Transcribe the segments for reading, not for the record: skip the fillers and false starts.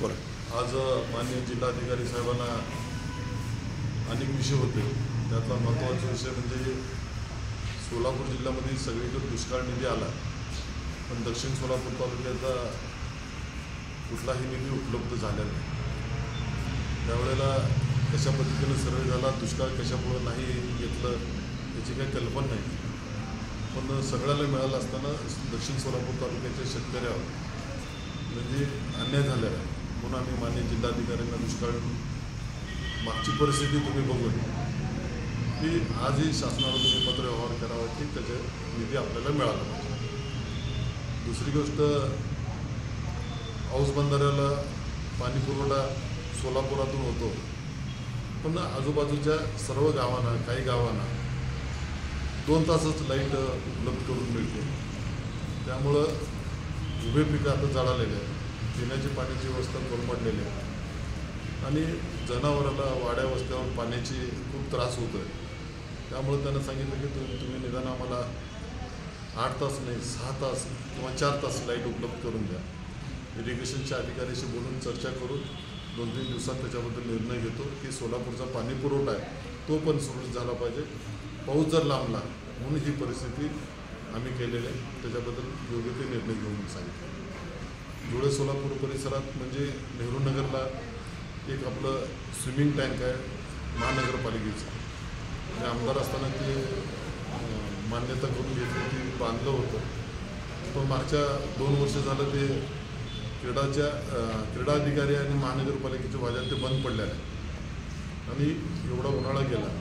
बोला. आज माननीय जिल्हाधिकारी साहेबांना अनेक विषय होते. त्यातला महत्त्वाचा विषय म्हणजे सोलापूर जिल्ह्यामध्ये सगळीकडे दुष्काळ निधी आला, पण दक्षिण सोलापूर तालुक्याचा कुठलाही निधी उपलब्ध झाला नाही. त्यावेळेला कशा पद्धतीनं सर्वे झाला, दुष्काळ कशामुळं नाही घेतलं याची काही कल्पना नाही. पण सगळ्याला मिळालं असताना दक्षिण सोलापूर तालुक्याच्या शेतकऱ्यावर म्हणजे अन्याय झालेला आहे. म्हणून आम्ही माननीय जिल्हाधिकाऱ्यांना दुष्काळ मागची परिस्थिती तुम्ही बघून की आजही शासनाला तुम्ही पत्र व्यवहार करावा की त्याचे निधी आपल्याला मिळाला पाहिजे. दुसरी गोष्ट, औस बंधाऱ्याला पाणी पुरवठा सोलापुरातून होतो, पण आजूबाजूच्या सर्व गावांना, काही गावांना 2 तासच लाईट उपलब्ध करून मिळते. त्यामुळं उभे पिकं आता जळालेले आहेत, पिण्याची पाण्याची व्यवस्था कोलमडलेली आहे आणि जनावराला वाड्या वस्त्यावर पाण्याची खूप त्रास होतो आहे. त्यामुळं त्यांना सांगितलं की तुम्ही निदान आम्हाला 8 तास नाही 6 तास किंवा 4 तास लाईट उपलब्ध करून द्या. इरिगेशनच्या अधिकाऱ्याशी बोलून चर्चा करून 2-3 दिवसात त्याच्याबद्दल निर्णय घेतो की सोलापूरचा पाणी पुरवठा आहे तो पण सुरळीत झाला पाहिजे. पाऊस जर लांबला म्हणून ही परिस्थिती आम्ही केलेली आहे, त्याच्याबद्दल योग्य ते निर्णय घेऊन सांगितले. धुळे सोलापूर परिसरात म्हणजे नेहरू नगरला एक आपलं स्विमिंग टँक आहे महानगरपालिकेचं. आणि आमदार असताना ते मान्यता करून घेतली, ती बांधलं होतं. पण मागच्या 2 वर्ष झालं ते क्रीडा अधिकारी आणि महानगरपालिकेच्या वाज्यात ते बंद पडलेलं आहे. आणि एवढा उन्हाळा गेला,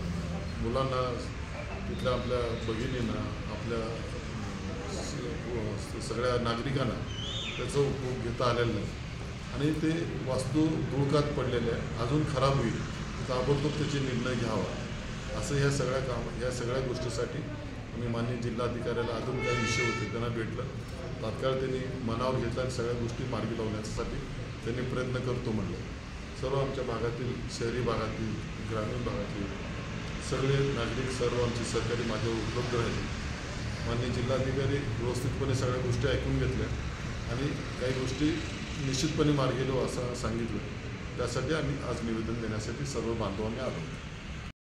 मुलांना, तिथल्या आपल्या भगिनींना, आपल्या सगळ्या नागरिकांना त्याचा उपयोग घेता आलेला नाही आणि ते वास्तू धुळकात पडलेले आहे. अजून खराब होईल, ताबडतोब त्याचे निर्णय घ्यावा असं ह्या सगळ्या गोष्टीसाठी आम्ही माननीय जिल्हाधिकाऱ्याला अजून काही विषय होते त्यांना भेटलं. तात्काळ त्यांनी मनावर घेतला आणि सगळ्या गोष्टी मार्गी लावण्यासाठी त्यांनी प्रयत्न करतो म्हणलं. सर्व आमच्या भागातील, शहरी भागातील, ग्रामीण भागातील सगळे नागरिक, सर्व आमचे सहकारी माझ्यावर उपलब्ध राहिले. माननीय जिल्हाधिकारी व्यवस्थितपणे सगळ्या गोष्टी ऐकून घेतल्या आणि काही गोष्टी निश्चितपणे मार्गी लावू असं सांगितलं. त्यासाठी आम्ही आज निवेदन देण्यासाठी सर्व बांधवांनी आलो.